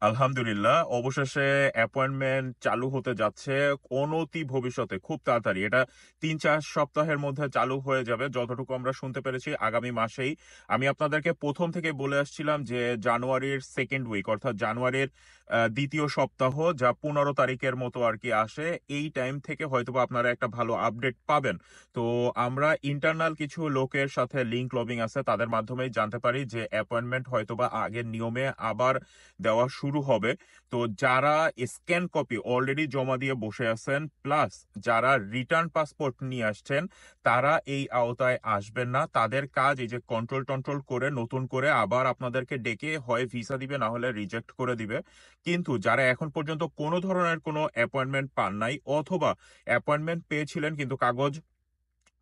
আলহামদুলিল্লাহ, অবশেষে অ্যাপয়েন্টমেন্ট চালু হতে যাচ্ছে অনতি ভবিষ্যতে, খুব তাড়াতাড়ি। এটা ৩-৪ সপ্তাহের মধ্যে চালু হয়ে যাবে, যতটুকু আমরা শুনতে পেরেছি আগামী মাসেই। আমি আপনাদেরকে প্রথম থেকে বলে আসছিলাম যে জানুয়ারির সেকেন্ড উইক, অর্থাৎ জানুয়ারির দ্বিতীয় সপ্তাহ, যা ১৫ তারিখের মতো আর কি আসে, এই টাইম থেকে হয়তোবা আপনারা একটা ভালো আপডেট পাবেন। তো আমরা ইন্টারনাল কিছু লোকের সাথে লিংক লবিং আছে, তাদের মাধ্যমেই জানতে পারি যে অ্যাপয়েন্টমেন্ট হয়তোবা আগের নিয়মে আবার দেওয়া শুরু হবে। তো যারা স্ক্যান কপি অলরেডি জমা দিয়ে বসে আছেন, প্লাস যারা রিটার্ন পাসপোর্ট নিয়ে আসছেন, তারা এই আওতায় আসবেন না। তাদের কাজ এই যে কন্ট্রোল টন্ট্রোল করে নতুন করে আবার আপনাদেরকে ডেকে হয় ভিসা দিবে, না হলে রিজেক্ট করে দিবে। কিন্তু যারা এখন পর্যন্ত কোনো ধরনের কোনো অ্যাপয়েন্টমেন্ট পান নাই, অথবা অ্যাপয়েন্টমেন্ট পেয়েছিলেন কিন্তু কাগজ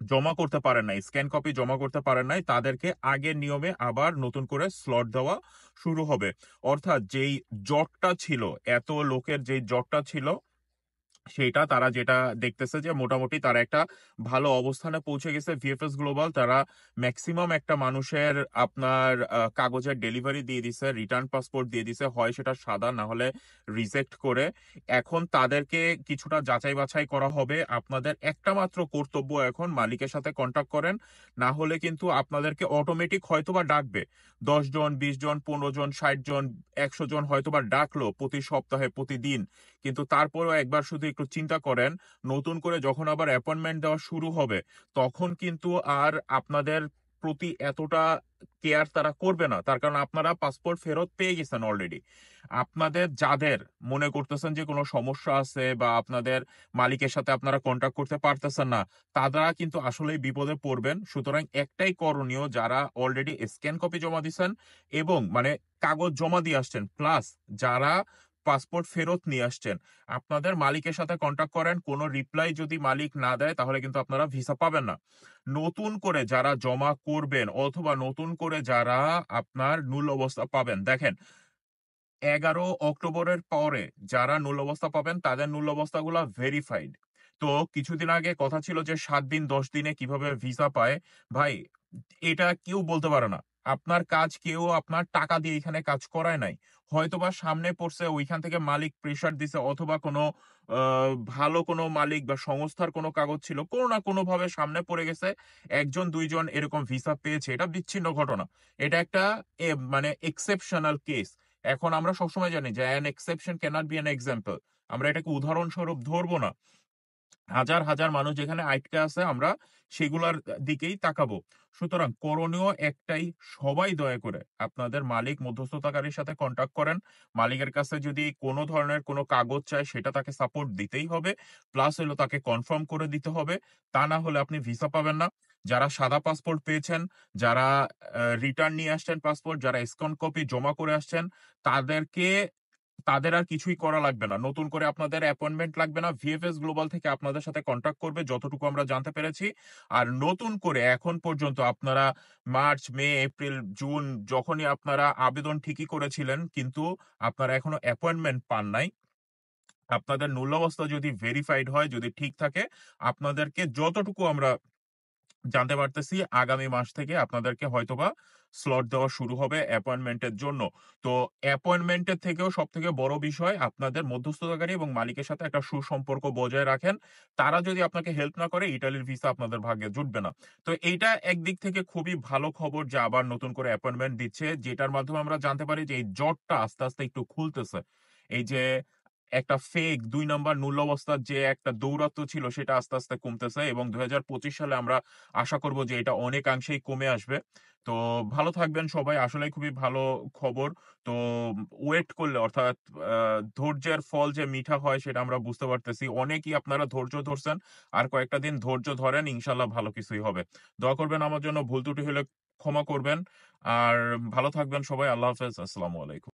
জমা করতে পারেন নাই, স্ক্যান কপি জমা করতে পারেন নাই, তাদেরকে আগের নিয়মে আবার নতুন করে স্লট দেওয়া শুরু হবে। অর্থাৎ যেই জটটা ছিল, এত লোকের যেই জটটা ছিল, সেটা তারা যেটা দেখতেছে যে মোটামুটি তারা একটা ভালো অবস্থানে পৌঁছে গেছে। ভিএফএস গ্লোবাল তারা ম্যাক্সিমাম একটা মানুষের আপনার কাগজের ডেলিভারি দিয়ে দিছে, রিটার্ন পাসপোর্ট দিয়ে দিছে, হয় সেটা সাদা, না হলে রিজেক্ট করে। এখন তাদেরকে কিছুটা যাচাই বাছাই করা হবে। আপনাদের একটা মাত্র কর্তব্য এখন মালিকের সাথে কন্ট্যাক্ট করেন, না হলে কিন্তু আপনাদেরকে অটোমেটিক হয়তোবা ডাকবে। ১০ জন, ২০ জন, ১৫ জন, ৬০ জন, ১০০ জন হয়তোবা ডাকলো প্রতি সপ্তাহে, প্রতিদিন। কিন্তু তারপরেও একবার শুধু একটু চিন্তা করেন, নতুন করে যখন আবার অ্যাপয়েন্টমেন্ট দেওয়া শুরু হবে, তখন কিন্তু আর আপনাদের প্রতি এতটা কেয়ার তারা করবে না। তার কারণ আপনারা পাসপোর্ট ফেরত পেয়ে গেছেন অলরেডি। আপনাদের যাদের মনে করতেছেন যে কোনো সমস্যা আছে, বা আপনাদের মালিকের সাথে আপনারা কন্ট্যাক্ট করতে পারতেছেন না, তারা কিন্তু আসলেই বিপদে পড়বেন। সুতরাং একটাই করণীয়, যারা অলরেডি স্ক্যান কপি জমা দিচ্ছেন এবং মানে কাগজ জমা দিয়ে আসছেন, প্লাস যারা পাসপোর্ট ফেরত নিয়ে আসছেন, আপনাদের মালিকের সাথে কন্ট্যাক্ট করেন। কোনো রিপ্লাই যদি মালিক না দেয়, তাহলে কিন্তু আপনারা ভিসা পাবেন না। নতুন করে যারা জমা করবেন, অথবা নতুন করে যারা আপনার নূল অবস্থা পাবেন, দেখেন ১১ অক্টোবরের পরে যারা নূল অবস্থা পাবেন, তাদের নূল অবস্থাগুলো ভেরিফাইড। তো কিছুদিন আগে কথা ছিল যে ৭ দিন ১০ দিনে কিভাবে ভিসা পায়। ভাই, এটা কেউ বলতে পারে না। আপনার কাজ কেউ আপনার টাকা দিয়ে এখানে কাজ করায় নাই। হয়তোবা সামনে পড়ছে, ওইখান থেকে মালিক প্রেসার দিছে, অথবা কোনো ভালো কোনো মালিক বা সংস্থার কোনো কাগজ ছিল, কোনো না কোনো ভাবে সামনে পড়ে গেছে। ১ জন ২ জন এরকম ভিসা পেয়েছে। এটা বিচ্ছিন্ন ঘটনা। এটা একটা মানে এক্সেপশনাল কেস। এখন আমরা সবসময় জানি যে an exception cannot be an example। আমরা এটাকে উদাহরণস্বরূপ ধরবো না। হাজার হাজার মানুষ যেখানে আটকে আছে, আমরা সেগুলার দিকেই তাকাবো। সুতরাং করণীয় একটাই, সবাই দয়া করে আপনাদের মালিক মধ্যস্থতাকারীর সাথে কন্ট্যাক্ট করেন। মালিকের কাছে যদি কোনো ধরনের কোনো কাগজ চায়, সেটা তাকে সাপোর্ট দিতেই হবে। প্লাস হলো তাকে কনফার্ম করে দিতে হবে। তা না হলে আপনি ভিসা পাবেন না। যারা সাদা পাসপোর্ট পেয়েছেন, যারা রিটার্ন নিয়ে আসছেন পাসপোর্ট, যারা স্ক্যান কপি জমা করে আসছেন, তাদেরকে তাদের আর কিছুই করা লাগবে না। নতুন করে আপনাদের অ্যাপয়েন্টমেন্ট লাগবে না। ভিএফএস গ্লোবাল থেকে আপনাদের সাথে কন্ট্যাক্ট করবে, যতটুকু আমরা জানতে পেরেছি। আর নতুন করে এখন পর্যন্ত আপনারা মার্চ, মে, এপ্রিল, জুন যখনই আপনারা আবেদন ঠিকই করেছিলেন, কিন্তু আপনারা এখনো অ্যাপয়েন্টমেন্ট পান নাই। আপনাদের মূল্যাবস্থা যদি ভেরিফাইড হয়, যদি ঠিক থাকে, আপনাদেরকে যতটুকু আমরা জানতে পারতেছি, আগামী মাস থেকে আপনাদেরকে হয়তোবা স্লট দেওয়া শুরু হবে অ্যাপয়েন্টমেন্টের জন্য। তো অ্যাপয়েন্টমেন্টের থেকেও সবথেকে বড় বিষয়, আপনাদের মধ্যস্থতাকারী এবং মালিকের সাথে একটা সুসম্পর্ক বজায় রাখেন। তারা যদি আপনাকে হেল্প না করে, ইটালির ভিসা আপনাদের ভাগ্যে জুটবে না। তো এইটা একদিক থেকে খুবই ভালো খবর যে আবার নতুন করে অ্যাপয়েন্টমেন্ট দিচ্ছে, যেটার মাধ্যমে আমরা জানতে পারি যে এই জটটা আস্তে আস্তে একটু খুলতেছে। এই যে একটা ফেক ২ নাম্বার নূল অবস্থার যে একটা দৌরাত্ম্য ছিল, সেটা আস্তে আস্তে কমতেছে, এবং ২০২৫ সালে আমরা আশা করব যে এটা অনেকাংশেই কমে আসবে। তো ভালো থাকবেন সবাই। আসলেই খুবই ভালো খবর। তো ওয়েট করলে, অর্থাৎ ধৈর্যের ফল যে মিঠা হয়, সেটা আমরা বুঝতে পারতেছি। অনেকেই আপনারা ধৈর্য ধরছেন। আর কয়েকটা দিন ধৈর্য ধরেন, ইনশাআল্লাহ ভালো কিছুই হবে। দোয়া করবেন আমার জন্য, ভুল ত্রুটি হলে ক্ষমা করবেন। আর ভালো থাকবেন সবাই। আল্লাহ হাফেজ। আসসালামু আলাইকুম।